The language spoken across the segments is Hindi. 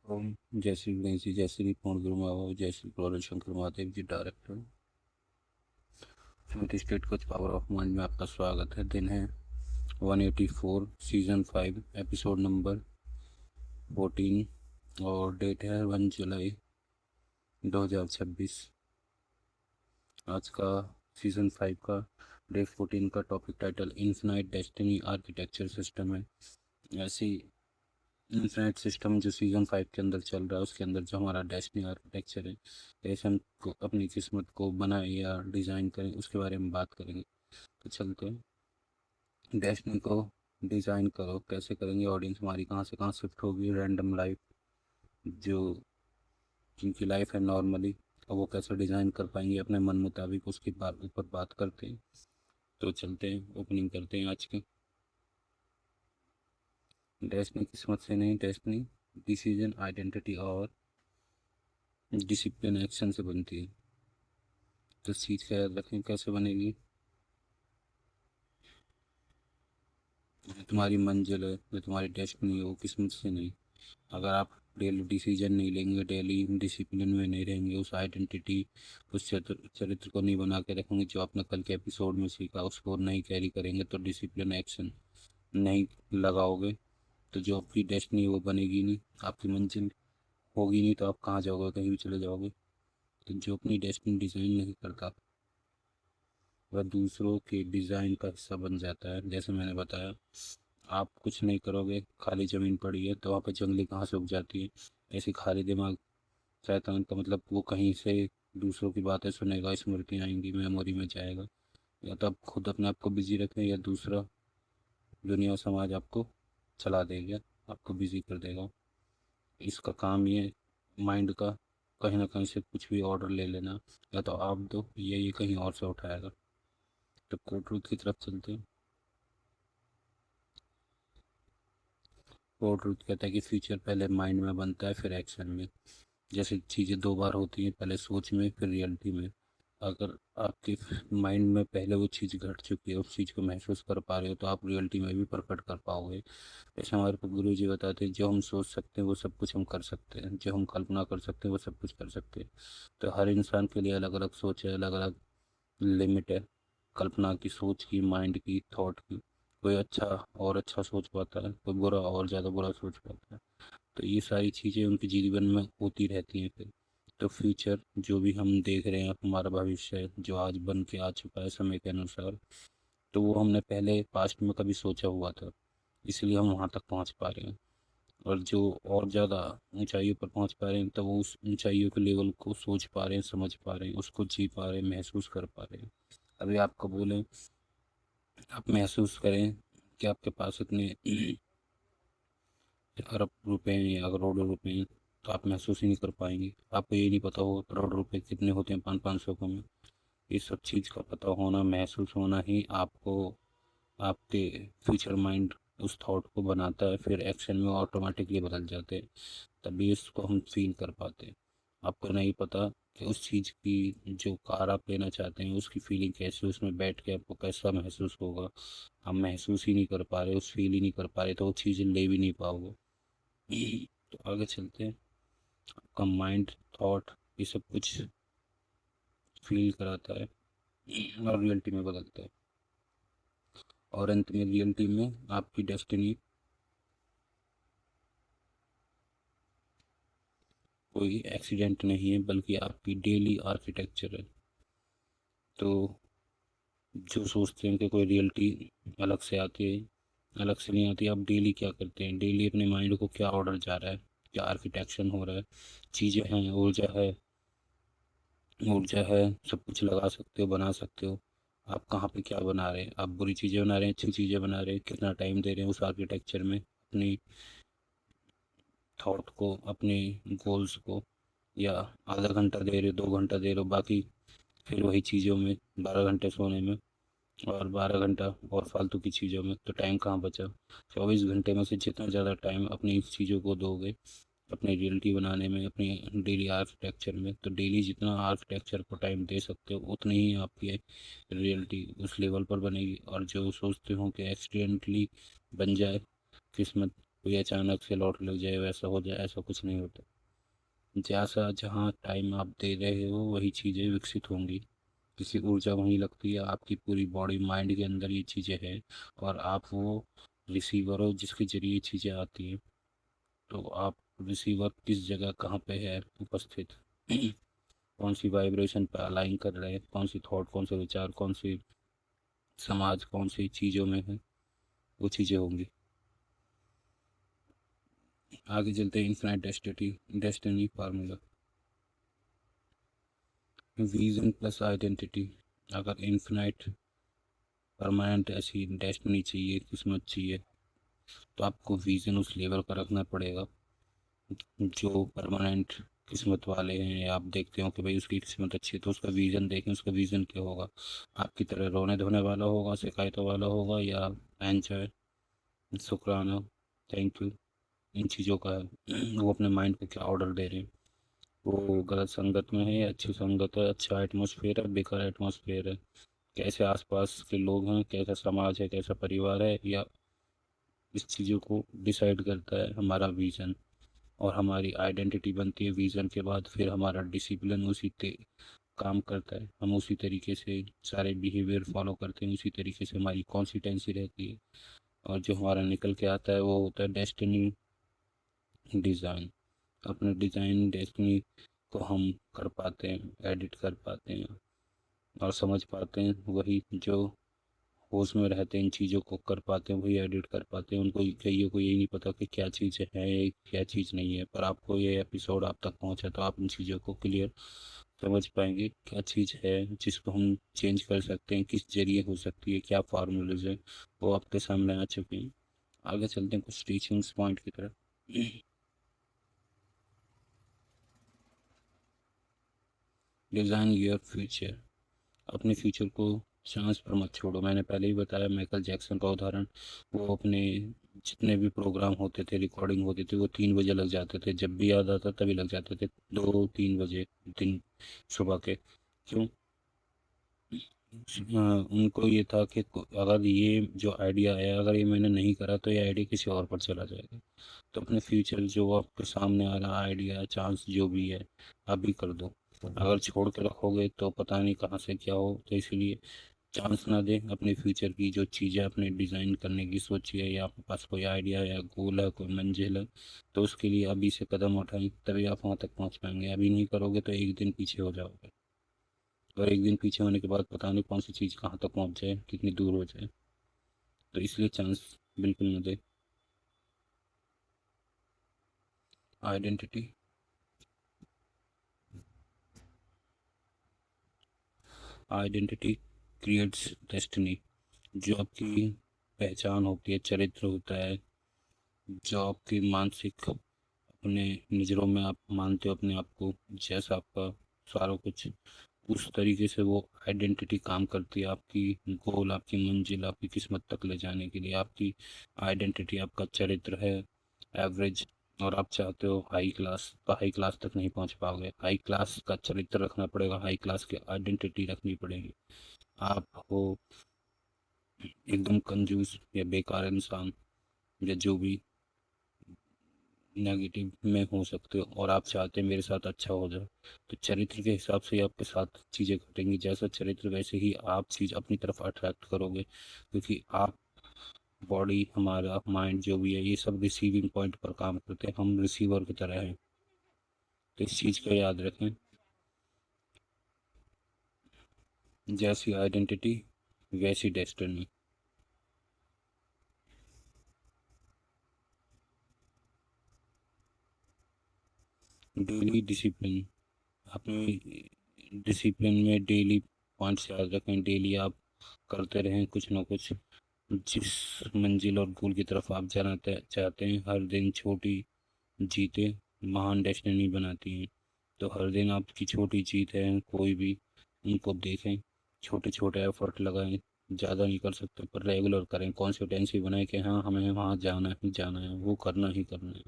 ओम जय श्री गणेश जी, जय श्री पूर्ण गुरु महाभाव, जय श्री प्रौढ़ Shankar Mahadev ji, director Smriti state coach power of mind में आपका स्वागत है। दिन है 184, सीजन 5, एपिसोड नंबर 14 और डेट है 1 जुलाई 2026। आज का सीजन 5 का डे 14 का topic title infinite destiny architecture system है। ऐसी इन्फिनाइट सिस्टम जो सीजन 5 के अंदर चल रहा है, उसके अंदर जो हमारा डेस्टिनी आर्किटेक्चर है, कैसे हम अपनी किस्मत को बनाए या डिज़ाइन करें, उसके बारे में बात करेंगे। तो चलते हैं। डेस्टिनी को डिज़ाइन करो, कैसे करेंगे? ऑडियंस हमारी कहाँ से कहाँ शिफ्ट होगी। रैंडम लाइफ, जो जिनकी लाइफ है नॉर्मली, और वो कैसे डिज़ाइन कर पाएंगे अपने मन मुताबिक, उसके ऊपर बात करते हैं। तो चलते हैं, ओपनिंग करते हैं आज की। डेस्टिनी किस्मत से नहीं, डेस्टिनी डिसीजन, आइडेंटिटी और डिसिप्लिन एक्शन से बनती है। तो इस चीज़ का याद रखें, कैसे बनेगी। जो तुम्हारी मंजिल है, जो तुम्हारी डेस्टिनी है, वो किस्मत से नहीं। अगर आप डेली डिसीजन नहीं लेंगे, डेली डिसिप्लिन में नहीं रहेंगे, उस आइडेंटिटी, उस चरित्र को नहीं बना के रखेंगे, जो आपने कल के एपिसोड में सीखा उसको नहीं कैरी करेंगे, तो डिसिप्लिन एक्शन नहीं लगाओगे, तो जो आपकी डेस्टिनी है वो बनेगी नहीं, आपकी मंजिल होगी नहीं, तो आप कहाँ जाओगे? कहीं भी चले जाओगे। तो जो अपनी डेस्टिनी डिज़ाइन नहीं करता, वह दूसरों के डिज़ाइन का हिस्सा बन जाता है। जैसे मैंने बताया, आप कुछ नहीं करोगे, खाली ज़मीन पड़ी है, तो वहाँ पे जंगली घास उग जाती है। ऐसे खाली दिमाग शैतान का मतलब, वो कहीं से दूसरों की बातें सुनेगा, स्मृतियाँ आएंगी, मेमोरी में जाएगा। या तो आप खुद अपने आप को बिजी रखें, या दूसरा दुनिया और समाज आपको चला देगा, आपको बिजी कर देगा। इसका काम ये माइंड का कहीं ना कहीं से कुछ भी ऑर्डर ले लेना, या तो आप दो, या ये कहीं और से उठाएगा। तो कोर्ट रूल की तरफ चलते हैं। कोर्ट रूल कहता है कि फ्यूचर पहले माइंड में बनता है, फिर एक्शन में। जैसे चीज़ें दो बार होती हैं, पहले सोच में, फिर रियलिटी में। अगर आपके माइंड में पहले वो चीज़ घट चुकी है, उस चीज़ को महसूस कर पा रहे हो, तो आप रियलिटी में भी प्रकट कर पाओगे। जैसे हमारे को गुरु जी बताते हैं, जो हम सोच सकते हैं वो सब कुछ हम कर सकते हैं, जो हम कल्पना कर सकते हैं वो सब कुछ कर सकते हैं। तो हर इंसान के लिए अलग अलग सोच है, अलग अलग लिमिट है कल्पना की, सोच की, माइंड की, थॉट की। कोई अच्छा और अच्छा सोच पाता है, कोई बुरा और ज़्यादा बुरा सोच पाता है। तो ये सारी चीज़ें उनके जीवन में होती रहती हैं फिर। तो फ्यूचर जो भी हम देख रहे हैं, हमारा भविष्य है, जो आज बन के आ चुका है समय के अनुसार, तो वो हमने पहले पास्ट में कभी सोचा हुआ था, इसलिए हम वहाँ तक पहुँच पा रहे हैं। और जो और ज़्यादा ऊंचाइयों पर पहुँच पा रहे हैं, तो वो उस ऊंचाइयों के लेवल को सोच पा रहे हैं, समझ पा रहे हैं, उसको जी पा रहे हैं, महसूस कर पा रहे हैं। अभी आपको बोलें, आप महसूस करें कि आपके पास इतने अरब रुपए हैं या करोड़ों रुपए हैं, तो आप महसूस ही नहीं कर पाएंगे। आपको ये नहीं पता होगा करोड़ रुपए कितने होते हैं, 500 को में। इस सब चीज़ का पता होना, महसूस होना ही आपको आपके फ्यूचर माइंड उस थॉट को बनाता है, फिर एक्शन में ऑटोमेटिकली बदल जाते हैं। तभी इसको हम फील कर पाते हैं। आपको नहीं पता कि उस चीज़ की, जो कार आप लेना चाहते हैं, उसकी फीलिंग कैसी, उसमें बैठ के आपको कैसा महसूस होगा। हम महसूस ही नहीं कर पा रहे, उस फील ही नहीं कर पा रहे, तो वो चीज़ ले भी नहीं पाओगे। तो आगे चलते हैं। आपका माइंड, थॉट, ये सब कुछ फील कराता है और रियलिटी में बदलता है। और अंत में रियलिटी में आपकी डेस्टिनी कोई एक्सीडेंट नहीं है, बल्कि आपकी डेली आर्किटेक्चर है। तो जो सोचते हैं कि कोई रियलिटी अलग से आती है, अलग से नहीं आती। आप डेली क्या करते हैं? डेली अपने माइंड को क्या ऑर्डर जा रहा है, क्या आर्किटेक्चर हो रहा है, चीज़ें हैं, ऊर्जा है, ऊर्जा है, सब कुछ लगा सकते हो, बना सकते हो। आप कहाँ पे क्या बना रहे हैं? आप बुरी चीज़ें बना रहे हैं, अच्छी चीज़ें बना रहे हैं, कितना टाइम दे रहे हैं उस आर्किटेक्चर में, अपनी थॉट को, अपने गोल्स को। या आधा घंटा दे रहे हो, 2 घंटा दे रहे हो, बाकी फिर वही चीज़ों में 12 घंटे सोने में, और 12 घंटा और फालतू की चीज़ों में, तो टाइम कहाँ बचा? 24 घंटे में से जितना ज़्यादा टाइम अपनी इस चीज़ों को दोगे, अपनी रियलिटी बनाने में, अपनी डेली आर्किटेक्चर में, तो डेली जितना आर्किटेक्चर को टाइम दे सकते हो, उतनी ही आपकी रियलिटी उस लेवल पर बनेगी। और जो सोचते हो कि एक्सीडेंटली बन जाए किस्मत, कोई अचानक से लौट लग जाए, वैसा हो जाए, ऐसा कुछ नहीं होता। जैसा जहाँ टाइम आप दे रहे हो वही चीज़ें विकसित होंगी। किसी ऊर्जा वहीं लगती है, आपकी पूरी बॉडी माइंड के अंदर ये चीज़ें हैं, और आप वो रिसीवर हो जिसके जरिए ये चीज़ें आती हैं। तो आप रिसीवर किस जगह कहाँ पे है उपस्थित, कौन सी वाइब्रेशन पे अलाइन कर रहे हैं, कौन सी थॉट, कौन से विचार, कौन सी समाज, कौन सी चीज़ों में है, वो चीज़ें होंगी। आगे चलते हैं infinite destiny formula. Vision plus identity. अगर इन्फिनाइट परमानेंट ऐसी डेस्टिनी चाहिए, किस्मत चाहिए, तो आपको विजन उस लेवल का रखना पड़ेगा जो परमानेंट किस्मत वाले हैं। या आप देखते हो कि भाई उसकी किस्मत अच्छी है, तो उसका विज़न देखें, उसका विज़न क्या होगा। आपकी तरह रोने धोने वाला होगा, शिकायतों वाला होगा, या एंजॉय, शुक्राना, थैंक यू, इन चीज़ों का है। वो अपने माइंड को क्या ऑर्डर दे रहे हैं, वो गलत संगत में है या अच्छी संगत है, अच्छा एटमोसफेयर है, बेकार एटमोसफेयर है, कैसे आसपास के लोग हैं, कैसा समाज है, कैसा परिवार है, या इस चीज़ों को डिसाइड करता है हमारा विज़न। और हमारी आइडेंटिटी बनती है विज़न के बाद, फिर हमारा डिसिप्लिन काम करता है, हम उसी तरीके से सारे बिहेवियर फॉलो करते हैं, उसी तरीके से हमारी कॉन्सिस्टेंसी रहती है। और जो हमारा निकल के आता है वो होता है डेस्टिनी डिज़ाइन। अपने डिज़ाइन डेस्टिनी को हम कर पाते हैं, एडिट कर पाते हैं और समझ पाते हैं। वही जो होश में रहते हैं, इन चीज़ों को कर पाते हैं, वही एडिट कर पाते हैं। उनको कईयों को यही नहीं पता कि क्या चीज़ है, क्या चीज़ नहीं है। पर आपको ये एपिसोड आप तक पहुंचा तो आप इन चीज़ों को क्लियर समझ पाएंगे, क्या चीज़ है जिसको हम चेंज कर सकते हैं, किस जरिए हो सकती है, क्या फार्मूलेज है, वो आपके सामने आ चुके हैं। आगे चलते हैं कुछ टीचिंग्स पॉइंट की तरफ। Design your future. अपने फ्यूचर को चांस पर मत छोड़ो। मैंने पहले ही बताया माइकल जैक्सन का उदाहरण। वो अपने जितने भी प्रोग्राम होते थे, रिकॉर्डिंग होती थी, वो 3 बजे लग जाते थे, जब भी याद आता तभी लग जाते थे, 2-3 बजे दिन सुबह के। क्यों? उनको ये था कि अगर ये जो आइडिया है, अगर ये मैंने नहीं करा तो ये आइडिया किसी और पर चला जाएगा। तो अपने फ्यूचर जो आपके सामने आ रहा आइडिया, चांस जो भी है, अभी कर दो। अगर छोड़ के रखोगे तो पता नहीं कहाँ से क्या हो। तो इसलिए चांस ना दें। अपने फ्यूचर की जो चीज़ें अपने डिज़ाइन करने की सोचिए, या आपके पास कोई आइडिया या गोल है, कोई मंजिल है, तो उसके लिए अभी से कदम उठाएं, तभी आप वहाँ तक पहुँच पाएंगे। अभी नहीं करोगे तो एक दिन पीछे हो जाओगे, और एक दिन पीछे होने के बाद पता नहीं कौन सी चीज़ कहाँ तक पहुँच जाए, कितनी दूर हो जाए। तो इसलिए चांस बिल्कुल न दे। आइडेंटिटी। Identity creates destiny. जो आपकी पहचान होती है, चरित्र होता है, जो आपकी मानसिक अपने नज़रों में आप मानते हो अपने आप को, जैसा आपका सारा कुछ, उस तरीके से वो आइडेंटिटी काम करती है आपकी गोल, आपकी मंजिल, आपकी किस्मत तक ले जाने के लिए। आपकी आइडेंटिटी आपका चरित्र है एवरेज, और आप चाहते हो हाई क्लास, तो हाई क्लास तक नहीं पहुंच पाओगे। हाई क्लास का चरित्र रखना पड़ेगा, हाई क्लास की आइडेंटिटी रखनी पड़ेगी। आप हो एकदम कंजूस या बेकार इंसान, या जो भी नेगेटिव में हो सकते हो, और आप चाहते हैं मेरे साथ अच्छा हो जाए, तो चरित्र के हिसाब से ही आपके साथ चीज़ें घटेंगी। जैसा चरित्र वैसे ही आप चीज़ अपनी तरफ अट्रैक्ट करोगे, क्योंकि आप बॉडी, हमारा माइंड जो भी है, ये सब रिसीविंग पॉइंट पर काम करते हैं, हम रिसीवर की तरह हैं। तो इस चीज़ को याद रखें। जैसी आइडेंटिटी वैसी डेस्टिनी। Daily discipline. अपने डिसिप्लिन में डेली पॉइंट्स याद रखें। डेली आप करते रहें कुछ ना कुछ, जिस मंजिल और गोल की तरफ आप जाना चाहते हैं। हर दिन छोटी जीतें महान डेस्टिनी बनाती हैं। तो हर दिन आपकी छोटी जीत है कोई भी, उनको देखें, छोटे छोटे एफर्ट लगाएं। ज़्यादा नहीं कर सकते पर रेगुलर करें, कॉन्सिस्टेंसी बनाएं कि हाँ हमें वहाँ जाना ही जाना है, वो करना ही करना है।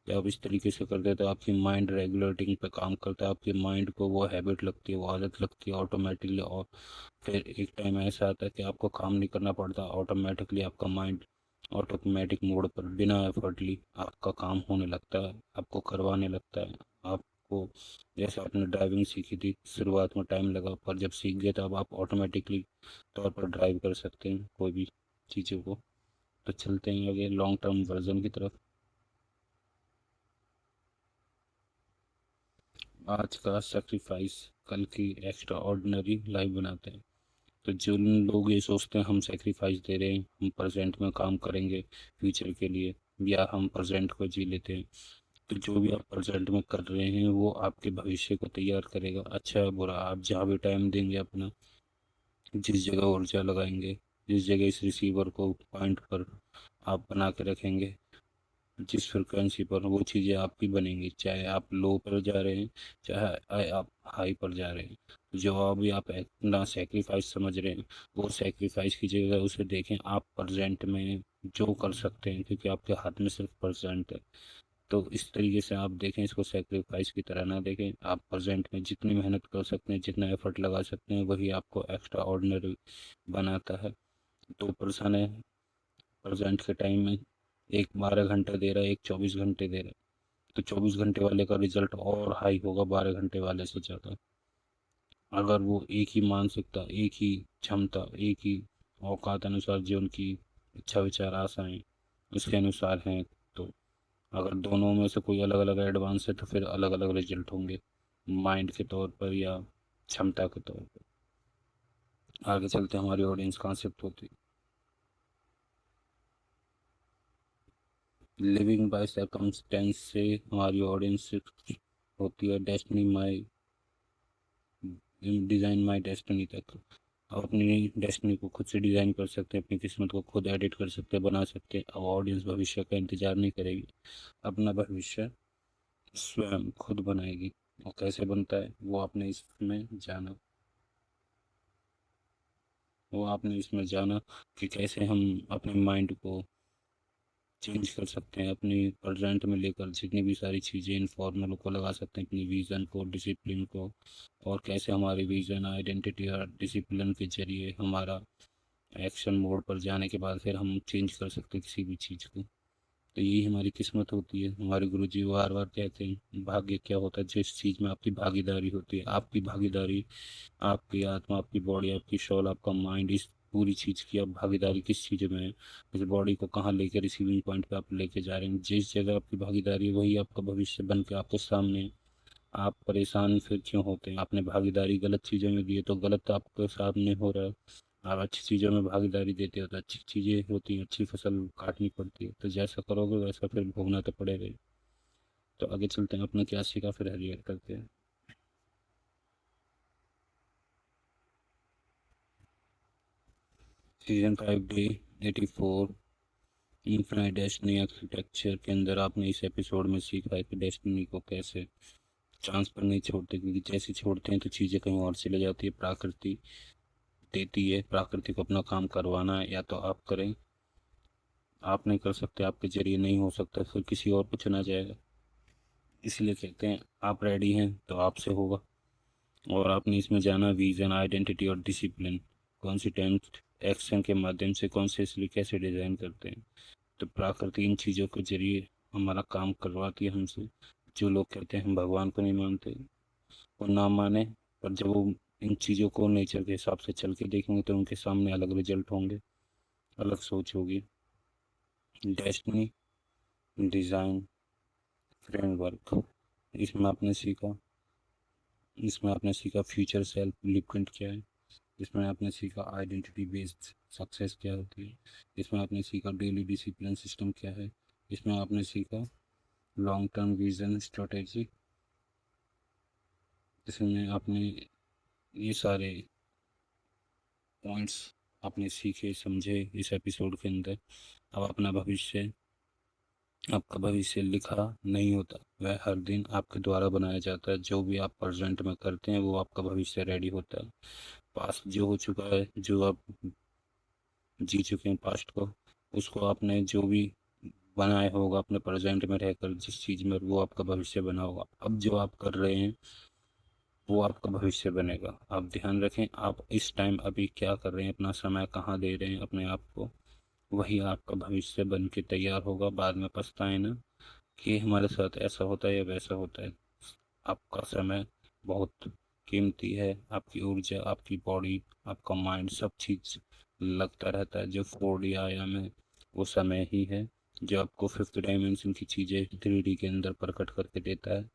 जब आप इस तरीके से करते हैं तो आपकी माइंड रेगुलेटिंग पे काम करता है, आपके माइंड को वो हैबिट लगती है, वो आदत लगती है ऑटोमेटिकली। और फिर एक टाइम ऐसा आता है कि आपको काम नहीं करना पड़ता, ऑटोमेटिकली आपका माइंड ऑटोमेटिक मोड पर बिना एफर्टली आपका काम होने लगता है, आपको करवाने लगता है। आपको जैसे आपने ड्राइविंग सीखी थी, शुरुआत में टाइम लगा, पर जब सीख गए तो अब आप ऑटोमेटिकली तौर पर ड्राइव कर सकते हैं कोई भी चीज़ों को। तो चलते हैं आगे लॉन्ग टर्म वर्जन की तरफ। आज का सेक्रीफाइस कल की एक्स्ट्रा ऑर्डिनरी लाइफ बनाते हैं। तो जो लोग ये सोचते हैं हम सेक्रीफाइस दे रहे हैं, हम प्रेजेंट में काम करेंगे फ्यूचर के लिए, या हम प्रेजेंट को जी लेते हैं, तो जो भी आप प्रेजेंट में कर रहे हैं वो आपके भविष्य को तैयार करेगा। अच्छा है बुरा, आप जहाँ भी टाइम देंगे अपना, जिस जगह ऊर्जा लगाएंगे, जिस जगह इस रिसीवर को पॉइंट पर आप बना के रखेंगे, जिस फ्रिक्वेंसी पर, वो चीज़ें आपकी बनेंगी, चाहे आप लो पर जा रहे हैं, चाहे आप हाई पर जा रहे हैं। जो अभी आप अपना सेक्रीफाइस समझ रहे हैं, वो सेक्रीफाइस की जगह उसे देखें आप प्रेजेंट में जो कर सकते हैं, क्योंकि आपके हाथ में सिर्फ प्रेजेंट है। तो इस तरीके से आप देखें इसको, सेक्रीफाइस की तरह ना देखें। आप प्रेजेंट में जितनी मेहनत कर सकते हैं, जितना एफर्ट लगा सकते हैं, वही आपको एक्स्ट्रा ऑर्डिनरी बनाता है। तो पर्सन है प्रेजेंट के टाइम में, एक 12 घंटे दे रहा है, एक 24 घंटे दे रहा है, तो 24 घंटे वाले का रिजल्ट और हाई होगा 12 घंटे वाले से ज़्यादा। अगर वो एक ही मानसिकता, एक ही क्षमता, एक ही औकात अनुसार जो उनकी इच्छा विचार आशाएं उसके अनुसार हैं, तो अगर दोनों में से कोई अलग अलग एडवांस है तो फिर अलग अलग रिजल्ट होंगे, माइंड के तौर पर या क्षमता के तौर पर। आगे चलते हमारी ऑडियंस कहाँ शिफ्ट होती है। लिविंग बाय सर्कमस्टेंस से हमारी ऑडियंस शिफ्ट होती है डेस्टिनी माई, डिज़ाइन माई डेस्टिनी तक। आप अपनी डेस्टिनी को खुद से डिज़ाइन कर सकते हैं, अपनी किस्मत को खुद एडिट कर सकते हैं, बना सकते हैं। अब ऑडियंस भविष्य का इंतज़ार नहीं करेगी, अपना भविष्य स्वयं खुद बनाएगी। और कैसे बनता है वो आपने इसमें जाना, वो आपने इसमें जाना कि कैसे हम अपने माइंड को चेंज कर सकते हैं, अपनी प्रेजेंट में लेकर जितनी भी सारी चीज़ें इन फॉर्मूलों को लगा सकते हैं, अपनी विज़न को, डिसिप्लिन को, और कैसे हमारी विज़न, आइडेंटिटी और डिसिप्लिन के जरिए हमारा एक्शन मोड पर जाने के बाद फिर हम चेंज कर सकते हैं किसी भी चीज़ को। तो यही हमारी किस्मत होती है। हमारे गुरुजी बार बार कहते हैं भाग्य क्या होता है, जिस चीज़ में आपकी भागीदारी होती है। आपकी भागीदारी, आपकी आत्मा, आपकी बॉडी, आपकी सोल, आपका माइंड, इस पूरी चीज़ की आप भागीदारी किस चीज़ में है, इस बॉडी को कहाँ लेके रिसीविंग पॉइंट पे आप लेके जा रहे हैं, जिस जगह आपकी भागीदारी है वही आपका भविष्य बन के आपके सामने है। आप परेशान फिर क्यों होते हैं, आपने भागीदारी गलत चीज़ों में दी है तो गलत आपके सामने हो रहा है। आप अच्छी चीज़ों में भागीदारी देते हो तो अच्छी चीज़ें होती हैं, अच्छी फसल काटनी पड़ती है। तो जैसा करोगे वैसा फिर भोगना तो पड़ेगा ही। तो आगे चलते हैं, अपने क्या सीखा फिर हरियर करते हैं। Season 5 day 84, infinite destiny architecture के अंदर आपने इस एपिसोड में सीखा है कि डेस्टिनी को कैसे चांस पर नहीं छोड़ते, क्योंकि जैसे छोड़ते हैं तो चीज़ें कहीं और चले जाती है। प्रकृति देती है, प्रकृति को अपना काम करवाना है, या तो आप करें, आप नहीं कर सकते, आपके जरिए नहीं हो सकता, फिर किसी और को चुना जाएगा। इसलिए कहते हैं आप रेडी हैं तो आपसे होगा। और आपने इसमें जाना विजन, आइडेंटिटी और डिसिप्लिन, कॉन्सिस्टेंट एक्शन के माध्यम से कॉन्शियसली कैसे डिज़ाइन करते हैं। तो प्रकृति इन चीज़ों के जरिए हमारा काम करवाती है हमसे। जो लोग कहते हैं हम भगवान को नहीं मानते, वो ना माने, पर जब वो इन चीज़ों को नेचर के हिसाब से चल के देखेंगे तो उनके सामने अलग रिजल्ट होंगे, अलग सोच होगी। डेस्टिनी डिज़ाइन फ्रेमवर्क, इसमें आपने सीखा, इसमें आपने सीखा फ्यूचर सेल्फ ब्लूप्रिंट क्या है, इसमें आपने सीखा आइडेंटिटी बेस्ड सक्सेस क्या होती है, इसमें आपने सीखा डेली डिसिप्लिन सिस्टम क्या है, इसमें आपने सीखा लॉन्ग टर्म विजन स्ट्रेटेजी, इसमें आपने ये सारे पॉइंट्स आपने सीखे समझे इस एपिसोड के अंदर। अब अपना भविष्य, आपका भविष्य लिखा नहीं होता, वह हर दिन आपके द्वारा बनाया जाता है। जो भी आप प्रेजेंट में करते हैं वो आपका भविष्य रेडी होता है। पास्ट जो हो चुका है, जो आप जी चुके हैं पास्ट को, उसको आपने जो भी बनाया होगा अपने प्रेजेंट में रहकर, जिस चीज़ में, वो आपका भविष्य बना होगा। अब जो आप कर रहे हैं वो आपका भविष्य बनेगा। आप ध्यान रखें आप इस टाइम अभी क्या कर रहे हैं, अपना समय कहाँ दे रहे हैं अपने आप को, वही आपका भविष्य बन के तैयार होगा। बाद में पछताए ना कि हमारे साथ ऐसा होता है या वैसा होता है। आपका समय बहुत कीमती है, आपकी ऊर्जा, आपकी बॉडी, आपका माइंड, सब चीज़ लगता रहता है। जो 4D आयाम है वो समय ही है, जो आपको फिफ्थ डायमेंशन की चीज़ें 3D के अंदर प्रकट करके देता है,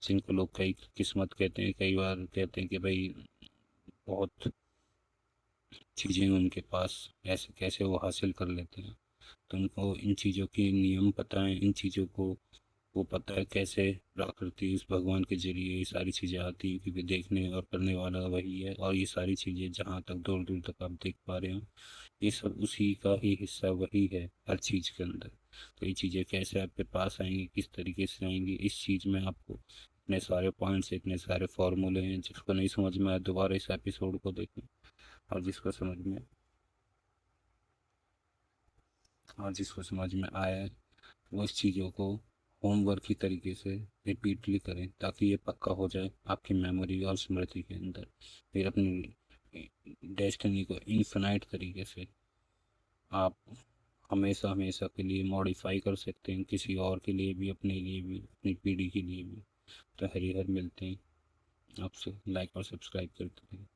जिनको लोग कई किस्मत कहते हैं। कई बार कहते हैं कि भाई बहुत चीज़ें उनके पास, ऐसे कैसे वो हासिल कर लेते हैं। तो उनको इन चीज़ों के नियम पता है, इन चीज़ों को वो पता है कैसे प्रकृति उस भगवान के जरिए ये सारी चीज़ें आती हैं, क्योंकि देखने और करने वाला वही है। और ये सारी चीज़ें जहाँ तक दूर दूर तक आप देख पा रहे हो, ये सब उसी का ही हिस्सा वही है हर चीज़ के अंदर। तो ये चीज़ें कैसे आपके पास आएंगी, किस तरीके से आएंगी, इस चीज़ में आपको इतने सारे पॉइंट्स, इतने सारे फॉर्मूले हैं। जिसको नहीं समझ में आया दोबारा इस एपिसोड को देखें, और जिसको समझ में आया है वो इस चीज़ों को होमवर्क की तरीके से रिपीटली करें, ताकि ये पक्का हो जाए आपकी मेमोरी और स्मृति के अंदर। फिर अपनी डेस्टिनी को इन्फिनाइट तरीके से आप हमेशा हमेशा के लिए मॉडिफाई कर सकते हैं, किसी और के लिए भी, अपने लिए भी, अपनी पीढ़ी के लिए भी। तो हरिहर मिलते हैं आपसे, लाइक और सब्सक्राइब करते हैं।